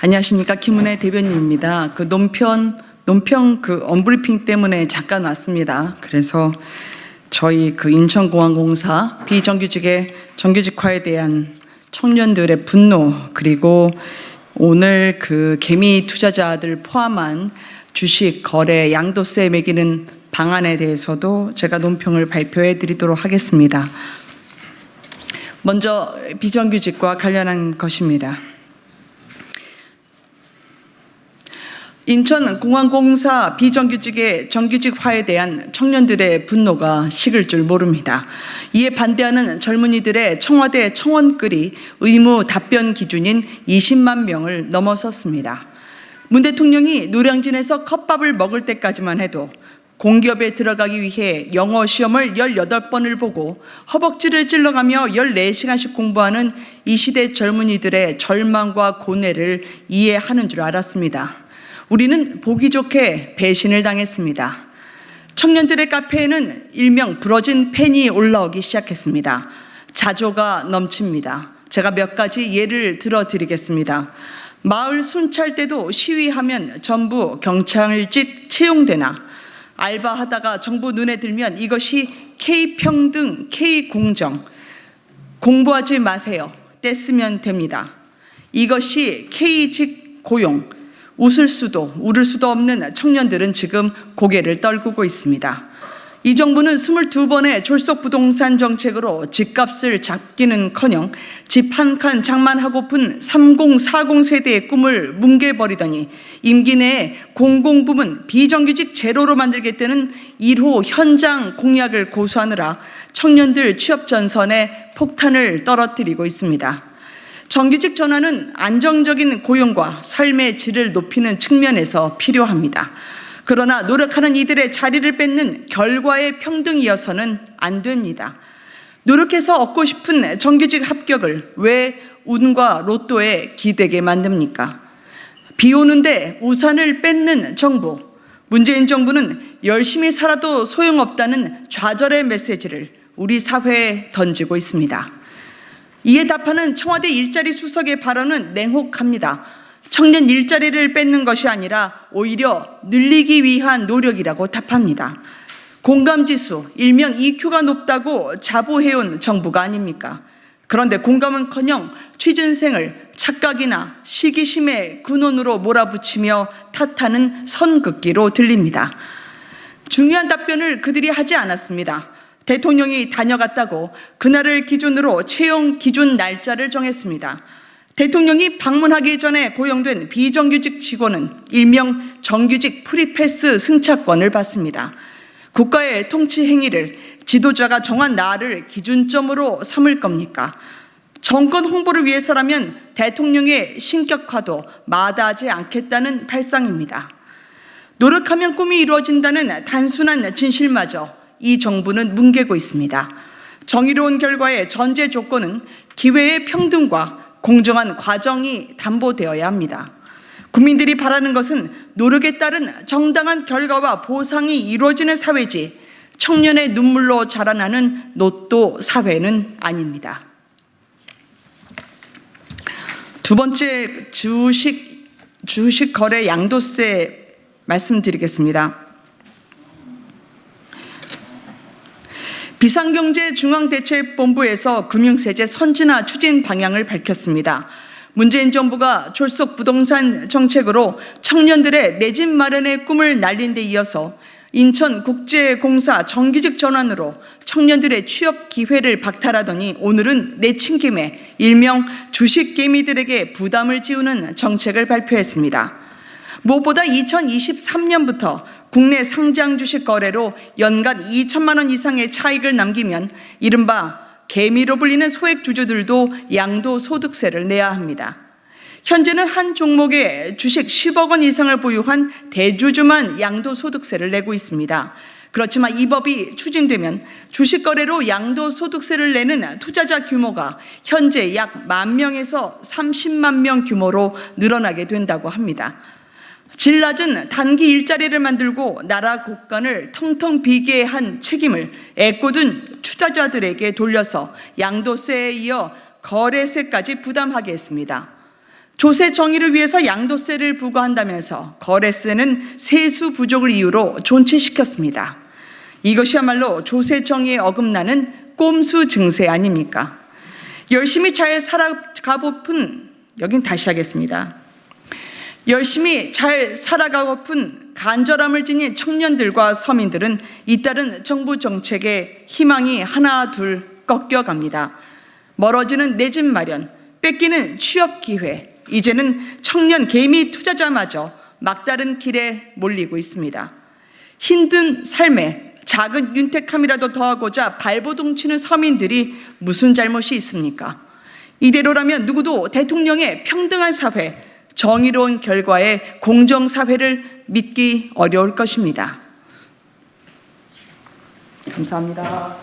안녕하십니까. 김은혜 대변인입니다. 논평 언브리핑 때문에 잠깐 왔습니다. 그래서 저희 인천공항공사 비정규직의 정규직화에 대한 청년들의 분노, 그리고 오늘 개미 투자자들 포함한 주식 거래 양도세 매기는 방안에 대해서도 제가 논평을 발표해 드리도록 하겠습니다. 먼저 비정규직과 관련한 것입니다. 인천공항공사 비정규직의 정규직화에 대한 청년들의 분노가 식을 줄 모릅니다. 이에 반대하는 젊은이들의 청와대 청원글이 의무 답변 기준인 20만 명을 넘어섰습니다. 문 대통령이 노량진에서 컵밥을 먹을 때까지만 해도 공기업에 들어가기 위해 영어 시험을 18번을 보고 허벅지를 찔러가며 14시간씩 공부하는 이 시대 젊은이들의 절망과 고뇌를 이해하는 줄 알았습니다. 우리는 보기 좋게 배신을 당했습니다. 청년들의 카페에는 일명 부러진 펜이 올라오기 시작했습니다. 자조가 넘칩니다. 제가 몇 가지 예를 들어드리겠습니다. 마을 순찰 때도 시위하면 전부 경찰직 채용되나, 알바하다가 정부 눈에 들면 이것이 K평등, K공정, 공부하지 마세요, 떼쓰면 됩니다. 이것이 K직 고용, 웃을 수도 울을 수도 없는 청년들은 지금 고개를 떨구고 있습니다. 이 정부는 22번의 졸속 부동산 정책으로 집값을 잡기는커녕 집 한 칸 장만하고픈 3040 세대의 꿈을 뭉개버리더니 임기 내에 공공부문 비정규직 제로로 만들겠다는 1호 현장 공약을 고수하느라 청년들 취업 전선에 폭탄을 떨어뜨리고 있습니다. 정규직 전환은 안정적인 고용과 삶의 질을 높이는 측면에서 필요합니다. 그러나 노력하는 이들의 자리를 뺏는 결과의 평등이어서는 안 됩니다. 노력해서 얻고 싶은 정규직 합격을 왜 운과 로또에 기대게 만듭니까? 비 오는데 우산을 뺏는 정부, 문재인 정부는 열심히 살아도 소용없다는 좌절의 메시지를 우리 사회에 던지고 있습니다. 이에 답하는 청와대 일자리 수석의 발언은 냉혹합니다. 청년 일자리를 뺏는 것이 아니라 오히려 늘리기 위한 노력이라고 답합니다. 공감지수, 일명 EQ가 높다고 자부해온 정부가 아닙니까? 그런데 공감은커녕 취준생을 착각이나 시기심의 근원으로 몰아붙이며 탓하는 선긋기로 들립니다. 중요한 답변을 그들이 하지 않았습니다. 대통령이 다녀갔다고 그날을 기준으로 채용 기준 날짜를 정했습니다. 대통령이 방문하기 전에 고용된 비정규직 직원은 일명 정규직 프리패스 승차권을 받습니다. 국가의 통치 행위를 지도자가 정한 날을 기준점으로 삼을 겁니까? 정권 홍보를 위해서라면 대통령의 신격화도 마다하지 않겠다는 발상입니다. 노력하면 꿈이 이루어진다는 단순한 진실마저 이 정부는 뭉개고 있습니다. 정의로운 결과의 전제 조건은 기회의 평등과 공정한 과정이 담보되어야 합니다. 국민들이 바라는 것은 노력에 따른 정당한 결과와 보상이 이루어지는 사회지 청년의 눈물로 자라나는 로또 사회는 아닙니다. 두 번째, 주식 거래 양도세 말씀드리겠습니다. 비상경제중앙대책본부에서 금융세제 선진화 추진 방향을 밝혔습니다. 문재인 정부가 졸속 부동산 정책으로 청년들의 내 집 마련의 꿈을 날린 데 이어서 인천국제공사 정규직 전환으로 청년들의 취업 기회를 박탈하더니 오늘은 내친김에 일명 주식개미들에게 부담을 지우는 정책을 발표했습니다. 무엇보다 2023년부터 국내 상장 주식 거래로 연간 2천만 원 이상의 차익을 남기면 이른바 개미로 불리는 소액 주주들도 양도소득세를 내야 합니다. 현재는 한 종목에 주식 10억 원 이상을 보유한 대주주만 양도소득세를 내고 있습니다. 그렇지만 이 법이 추진되면 주식 거래로 양도소득세를 내는 투자자 규모가 현재 약 10,000명에서 30만 명 규모로 늘어나게 된다고 합니다. 질 낮은 단기 일자리를 만들고 나라 곳간을 텅텅 비게 한 책임을 애꿎은 투자자들에게 돌려서 양도세에 이어 거래세까지 부담하게 했습니다. 조세 정의를 위해서 양도세를 부과한다면서 거래세는 세수 부족을 이유로 존치시켰습니다. 이것이야말로 조세 정의에 어긋나는 꼼수 증세 아닙니까? 열심히 잘 살아가고픈, 여긴 다시 하겠습니다. 열심히 잘 살아가고픈 간절함을 지닌 청년들과 서민들은 잇따른 정부 정책에 희망이 하나 둘 꺾여갑니다. 멀어지는 내 집 마련, 뺏기는 취업 기회, 이제는 청년 개미 투자자마저 막다른 길에 몰리고 있습니다. 힘든 삶에 작은 윤택함이라도 더하고자 발버둥 치는 서민들이 무슨 잘못이 있습니까? 이대로라면 누구도 대통령의 평등한 사회, 정의로운 결과의 공정사회를 믿기 어려울 것입니다. 감사합니다.